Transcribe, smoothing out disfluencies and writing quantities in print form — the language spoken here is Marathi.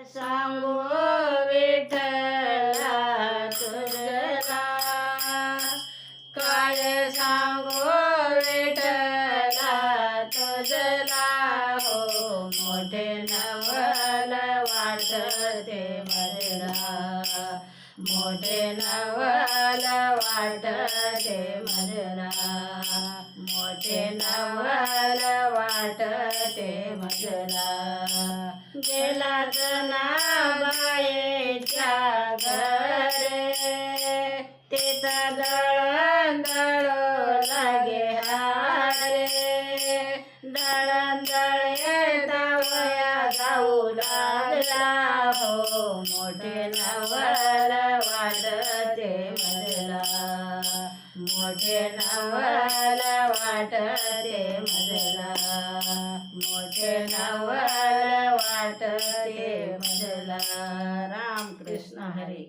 सांगू विठ्ठला तुझला, काय सांगू विठ्ठला तुझला, हो मोठे नवल वाटते मला, मोठे नवल वाटते मला, मोठे नवल वाटते मला. गेला जनाबाईच्या घरे, तिथं दळण दळू लागे हारे, दळण दळे दवया जाऊ लागला, हो मोठे नवल वाटते मला, मोठे नवल वाटते मला, मोठे नवल वाटते मला. राम कृष्ण हरी.